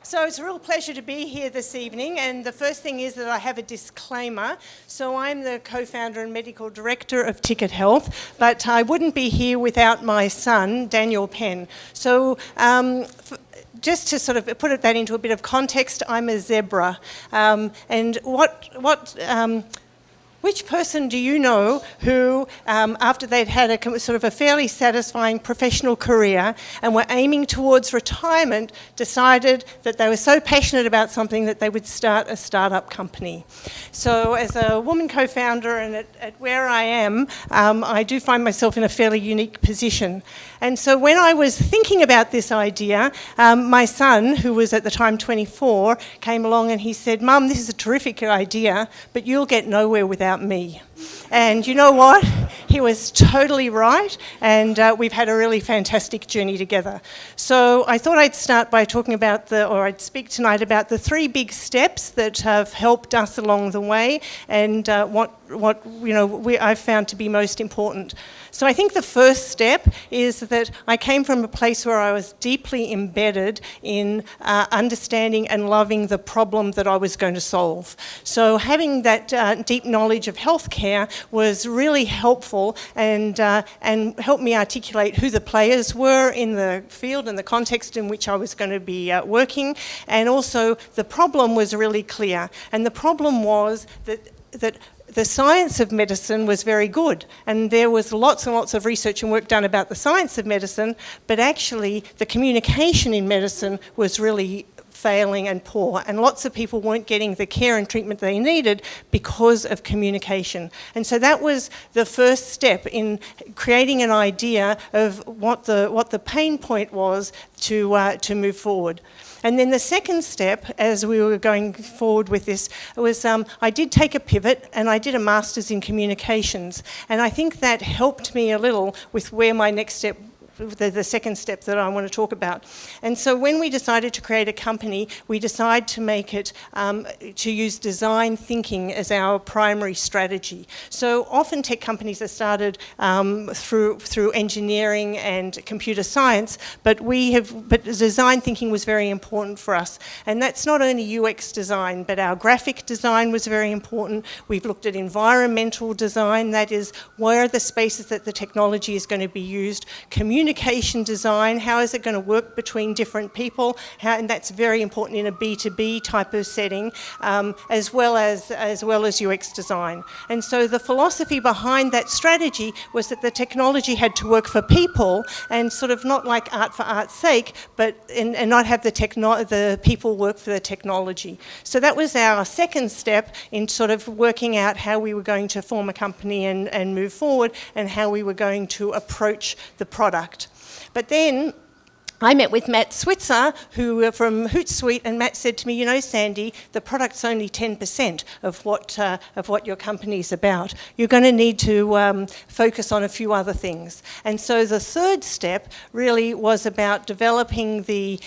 So it's a real pleasure to be here this evening, and the first thing is that I have a disclaimer. So I'm the co-founder and medical director of Tickit Health, but I wouldn't be here without my son, Daniel Penn. So just to sort of put that into a bit of context, I'm a zebra. Which person do you know who, after they'd had a sort of a fairly satisfying professional career and were aiming towards retirement, decided that they were so passionate about something that they would start a startup company? So as a woman co-founder and at where I am, I do find myself in a fairly unique position. And so when I was thinking about this idea, my son, who was at the time 24, came along and he said, "Mum, this is a terrific idea, but you'll get nowhere without me." And you know what? He was totally right, and we've had a really fantastic journey together. So I thought I'd start by talking about I'd speak tonight about the 3 big steps that have helped us along the way, and what I've found to be most important. So I think the first step is that I came from a place where I was deeply embedded in understanding and loving the problem that I was going to solve. So having that deep knowledge of healthcare was really helpful and helped me articulate who the players were in the field and the context in which I was going to be working, and also the problem was really clear. And the problem was that the science of medicine was very good, and there was lots and lots of research and work done about the science of medicine, but actually the communication in medicine was really failing and poor, and lots of people weren't getting the care and treatment they needed because of communication. And so that was the first step in creating an idea of what the pain point was to move forward. And then the second step, as we were going forward with this, was I did take a pivot and I did a master's in communications. And I think that helped me a little with where my next step, the second step that I want to talk about. And so when we decided to create a company, we decided to make it, to use design thinking as our primary strategy. So often tech companies are started through engineering and computer science, but design thinking was very important for us. And that's not only UX design, but our graphic design was very important. We've looked at environmental design, that is, where are the spaces that the technology is going to be used, communication design, how is it going to work between different people, and that's very important in a B2B type of setting, as well as UX design. And so the philosophy behind that strategy was that the technology had to work for people, and sort of not like art for art's sake, but and not have the people work for the technology. So that was our second step in sort of working out how we were going to form a company and move forward, and how we were going to approach the product. But then I met with Matt Switzer, who from Hootsuite, and Matt said to me, "You know, Sandy, the product's only 10% of what your company's about. You're going to need to focus on a few other things." And so the third step really was about developing the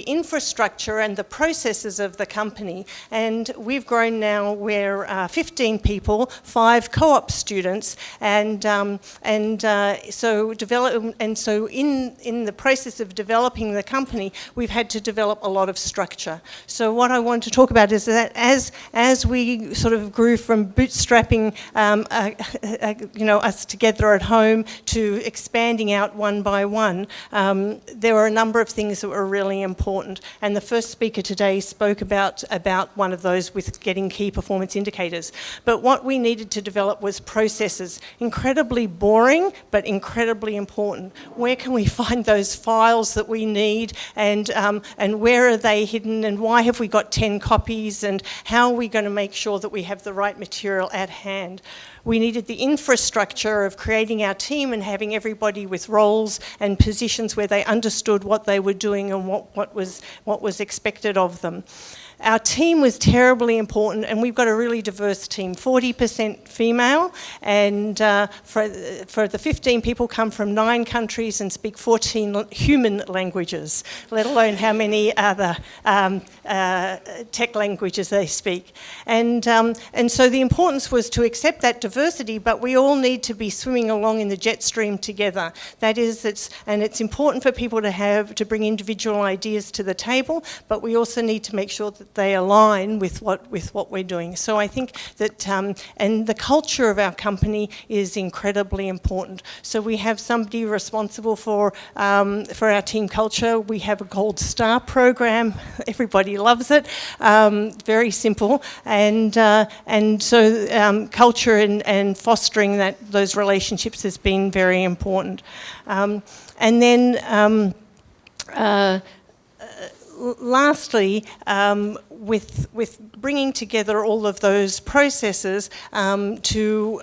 infrastructure and the processes of the company. And we've grown now, we're 15 people, 5 co-op students, and so in the process of developing the company, we've had to develop a lot of structure. So what I want to talk about is that as we sort of grew from bootstrapping us together at home to expanding out one by one, there were a number of things that were really important. And the first speaker today spoke about one of those with getting key performance indicators. But what we needed to develop was processes. Incredibly boring, but incredibly important. Where can we find those files that we need, and where are they hidden, and why have we got 10 copies, and how are we going to make sure that we have the right material at hand? We needed the infrastructure of creating our team and having everybody with roles and positions where they understood what they were doing and what was expected of them. our team was terribly important, and we've got a really diverse team, 40% female, and for the 15 people come from 9 countries and speak 14 human languages, let alone how many other tech languages they speak. And so the importance was to accept that diversity, but we all need to be swimming along in the jet stream together. That is, it's important for people to bring individual ideas to the table, but we also need to make sure that they align with what we're doing. So I think that, and the culture of our company is incredibly important. So we have somebody responsible for our team culture. We have a Gold Star program. Everybody loves it. Very simple, and so culture and fostering those relationships has been very important. And then lastly, with bringing together all of those processes to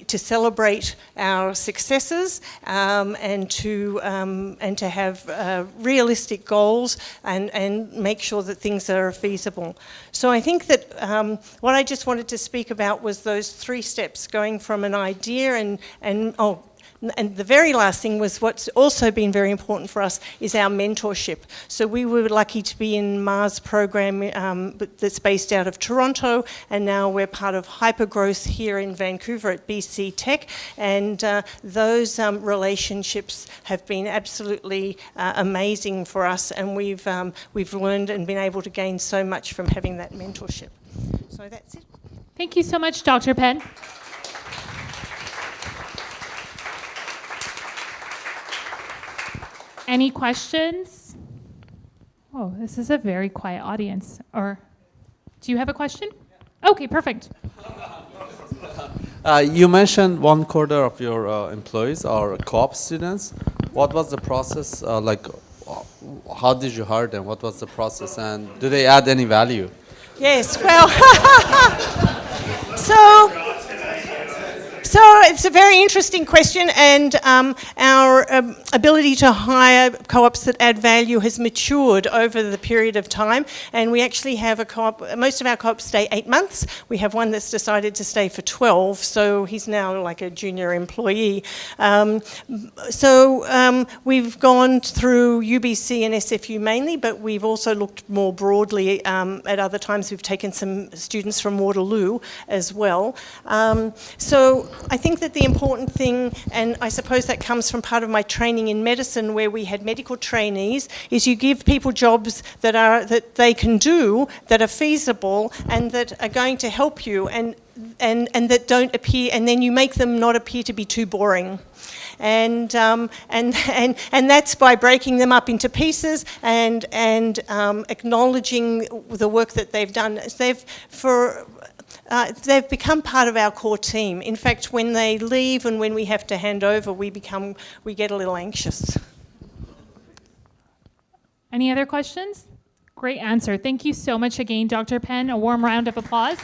celebrate our successes and to have realistic goals and make sure that things are feasible. So I think that what I just wanted to speak about was those 3 steps, going from an idea and the very last thing was what's also been very important for us is our mentorship. So we were lucky to be in Mars program that's based out of Toronto, and now we're part of Hypergrowth here in Vancouver at BC Tech, and those relationships have been absolutely amazing for us, and we've learned and been able to gain so much from having that mentorship. So that's it. Thank you so much, Dr. Penn. Any questions? Oh, this is a very quiet audience. Or do you have a question? Okay, perfect. You mentioned 1/4 of your employees are co-op students. What was the process like? How did you hire them? What was the process, and do they add any value? Yes, well, so it's a very interesting question, and our ability to hire co-ops that add value has matured over the period of time, and we actually have a co-op, most of our co-ops stay 8 months. We have one that's decided to stay for 12, so he's now like a junior employee. We've gone through UBC and SFU mainly, but we've also looked more broadly at other times. We've taken some students from Waterloo as well. So I think that the important thing, and I suppose that comes from part of my training in medicine where we had medical trainees, is you give people jobs that they can do, that are feasible, and that are going to help you, and that don't appear, and then you make them not appear to be too boring. And that's by breaking them up into pieces and acknowledging the work that they've done. They've become part of our core team. In fact, when they leave and when we have to hand over, we get a little anxious. Any other questions? Great answer. Thank you so much again, Dr. Penn. A warm round of applause.